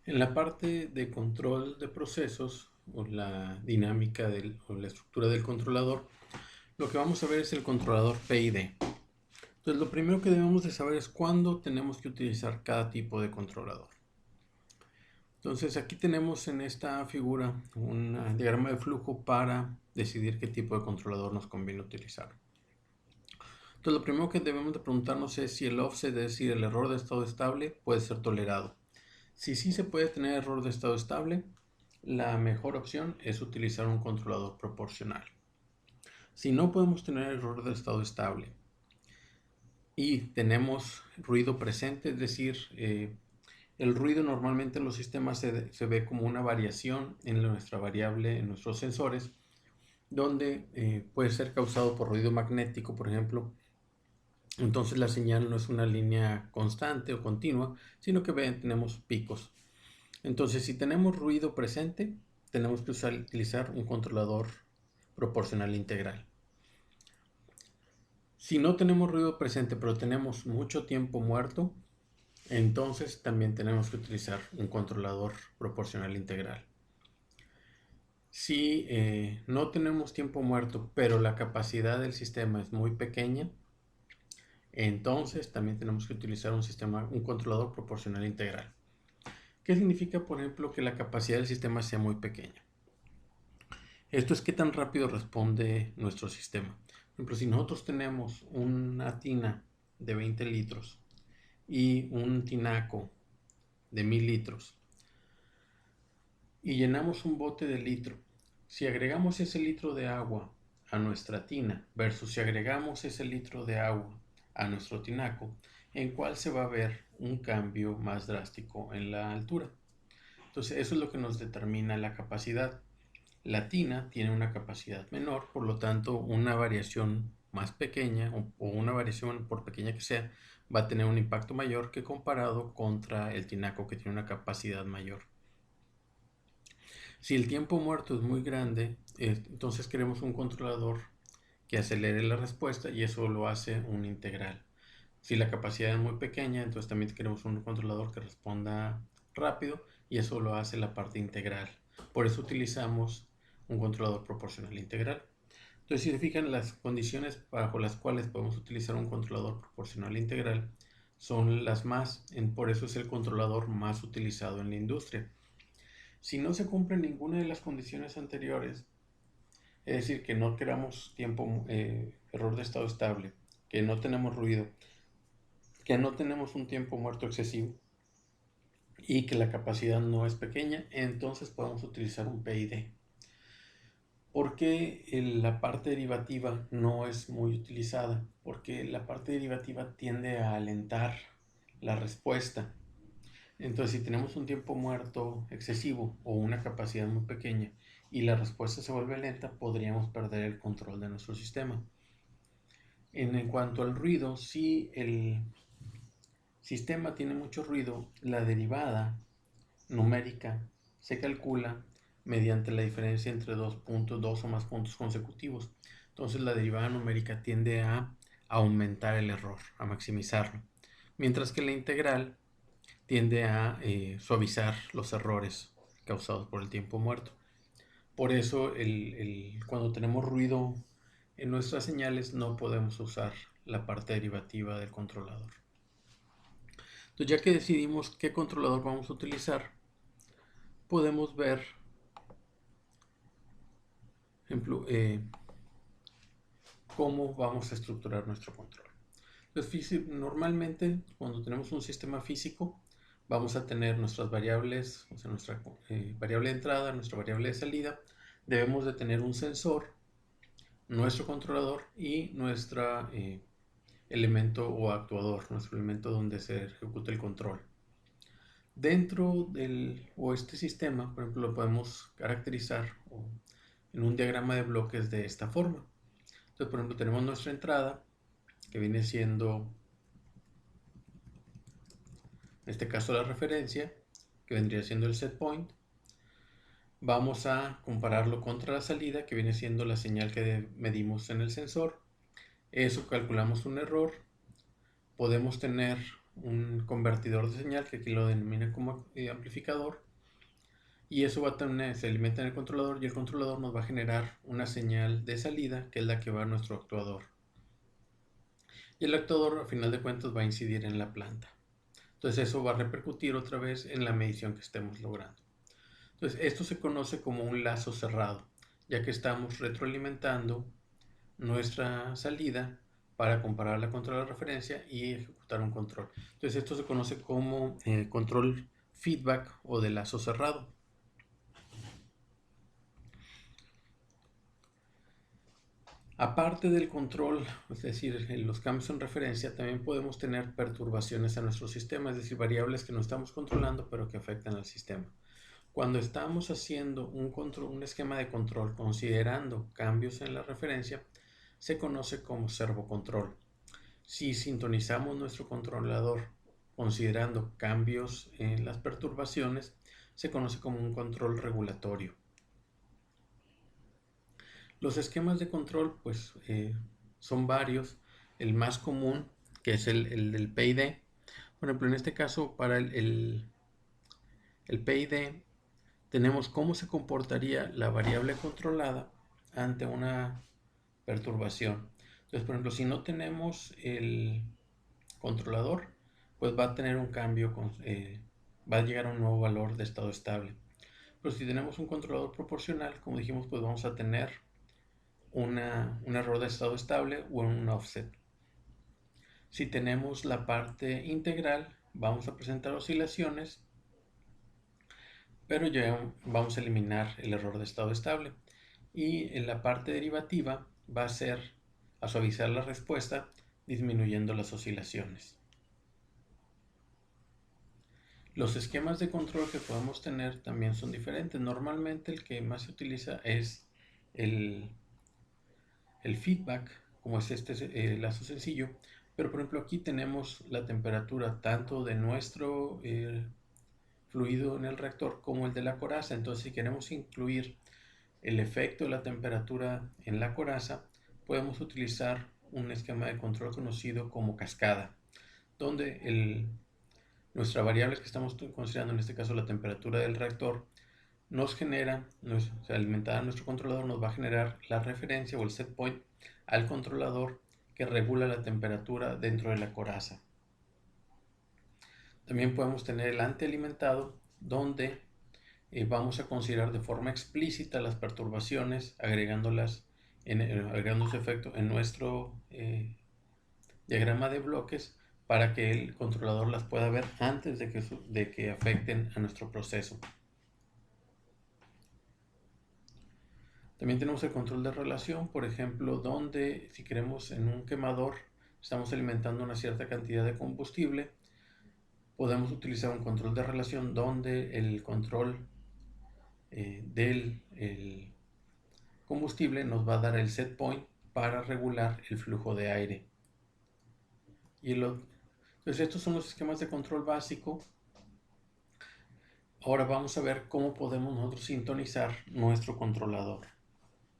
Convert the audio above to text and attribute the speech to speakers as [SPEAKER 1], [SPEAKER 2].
[SPEAKER 1] En la parte de control de procesos o la dinámica o la estructura del controlador, lo que vamos a ver es el controlador PID. Entonces, lo primero que debemos de saber es cuándo tenemos que utilizar cada tipo de controlador. Entonces, aquí tenemos en esta figura un diagrama de flujo para decidir qué tipo de controlador nos conviene utilizar. Entonces, lo primero que debemos de preguntarnos es si el offset, es decir, el error de estado estable, puede ser tolerado. Si sí se puede tener error de estado estable, la mejor opción es utilizar un controlador proporcional. Si no podemos tener error de estado estable y tenemos ruido presente, es decir, el ruido normalmente en los sistemas se ve como una variación en nuestra variable, en nuestros sensores, donde puede ser causado por ruido magnético, por ejemplo. Entonces la señal no es una línea constante o continua, sino que tenemos picos. Entonces, si tenemos ruido presente, tenemos que utilizar un controlador proporcional integral. Si no tenemos ruido presente, pero tenemos mucho tiempo muerto, entonces también tenemos que utilizar un controlador proporcional integral. Si no tenemos tiempo muerto, pero la capacidad del sistema es muy pequeña, entonces también tenemos que utilizar un controlador proporcional integral. ¿Qué significa, por ejemplo, que la capacidad del sistema sea muy pequeña? Esto es qué tan rápido responde nuestro sistema. Por ejemplo, si nosotros tenemos una tina de 20 litros y un tinaco de 1000 litros y llenamos un bote de litro, si agregamos ese litro de agua a nuestra tina versus si agregamos ese litro de agua a nuestro tinaco, ¿en cuál se va a ver un cambio más drástico en la altura? Entonces, eso es lo que nos determina la capacidad. La tina tiene una capacidad menor, por lo tanto una variación más pequeña o una variación por pequeña que sea va a tener un impacto mayor que comparado contra el tinaco que tiene una capacidad mayor. Si el tiempo muerto es muy grande, entonces queremos un controlador que acelere la respuesta y eso lo hace un integral. Si la capacidad es muy pequeña, entonces también queremos un controlador que responda rápido y eso lo hace la parte integral. Por eso utilizamos un controlador proporcional integral. Entonces, si se fijan, las condiciones bajo las cuales podemos utilizar un controlador proporcional integral son las por eso es el controlador más utilizado en la industria. Si no se cumple ninguna de las condiciones anteriores, es decir, que no queramos error de estado estable, que no tenemos ruido, que no tenemos un tiempo muerto excesivo y que la capacidad no es pequeña, entonces podemos utilizar un PID. ¿Por qué la parte derivativa no es muy utilizada? Porque la parte derivativa tiende a alentar la respuesta. Entonces, si tenemos un tiempo muerto excesivo o una capacidad muy pequeña y la respuesta se vuelve lenta, podríamos perder el control de nuestro sistema. En cuanto al ruido, si el sistema tiene mucho ruido, la derivada numérica se calcula mediante la diferencia entre dos o más puntos consecutivos. Entonces la derivada numérica tiende a aumentar el error, a maximizarlo, mientras que la integral tiende a suavizar los errores causados por el tiempo muerto. Por eso cuando tenemos ruido en nuestras señales no podemos usar la parte derivativa del controlador. Entonces, ya que decidimos qué controlador vamos a utilizar, podemos ver, por ejemplo, cómo vamos a estructurar nuestro control. Entonces, normalmente cuando tenemos un sistema físico, vamos a tener nuestras variables, o sea, nuestra variable de entrada, nuestra variable de salida. Debemos de tener un sensor, nuestro controlador y nuestro elemento o actuador, nuestro elemento donde se ejecuta el control. Dentro este sistema, por ejemplo, lo podemos caracterizar en un diagrama de bloques de esta forma. Entonces, por ejemplo, tenemos nuestra entrada, que viene siendo, en este caso, la referencia, que vendría siendo el set point. Vamos a compararlo contra la salida, que viene siendo la señal que medimos en el sensor. Eso calculamos un error. Podemos tener un convertidor de señal, que aquí lo denomina como amplificador, y eso va a tener, se alimenta en el controlador, y el controlador nos va a generar una señal de salida, que es la que va a nuestro actuador. Y el actuador, a final de cuentas, va a incidir en la planta. Entonces eso va a repercutir otra vez en la medición que estemos logrando. Entonces esto se conoce como un lazo cerrado, ya que estamos retroalimentando nuestra salida para compararla contra la referencia y ejecutar un control. Entonces esto se conoce como control feedback o de lazo cerrado. Aparte del control, es decir, en los cambios en referencia, también podemos tener perturbaciones a nuestro sistema, es decir, variables que no estamos controlando pero que afectan al sistema. Cuando estamos haciendo un esquema de control considerando cambios en la referencia, se conoce como servocontrol. Si sintonizamos nuestro controlador considerando cambios en las perturbaciones, se conoce como un control regulatorio. Los esquemas de control pues son varios. El más común, que es el del PID. Por ejemplo, en este caso, para el PID, tenemos cómo se comportaría la variable controlada ante una perturbación. Entonces, por ejemplo, si no tenemos el controlador, pues va a tener un cambio, va a llegar a un nuevo valor de estado estable. Pero si tenemos un controlador proporcional, como dijimos, pues vamos a tener un error de estado estable o un offset. Si tenemos la parte integral, vamos a presentar oscilaciones, pero ya vamos a eliminar el error de estado estable. Y en la parte derivativa va a ser a suavizar la respuesta disminuyendo las oscilaciones. Los esquemas de control que podemos tener también son diferentes. Normalmente el que más se utiliza es el feedback, como es este lazo sencillo. Pero por ejemplo aquí tenemos la temperatura tanto de nuestro fluido en el reactor como el de la coraza. Entonces si queremos incluir el efecto de la temperatura en la coraza, podemos utilizar un esquema de control conocido como cascada, donde nuestra variable que estamos considerando, en este caso la temperatura del reactor, nos genera, alimentada a nuestro controlador, nos va a generar la referencia o el set point al controlador que regula la temperatura dentro de la coraza. También podemos tener el antialimentado, donde vamos a considerar de forma explícita las perturbaciones, agregando su efecto en nuestro diagrama de bloques para que el controlador las pueda ver antes de que afecten a nuestro proceso. También tenemos el control de relación, por ejemplo, donde si queremos en un quemador estamos alimentando una cierta cantidad de combustible, podemos utilizar un control de relación donde el control del combustible nos va a dar el set point para regular el flujo de aire. Entonces estos son los esquemas de control básico. Ahora vamos a ver cómo podemos nosotros sintonizar nuestro controlador.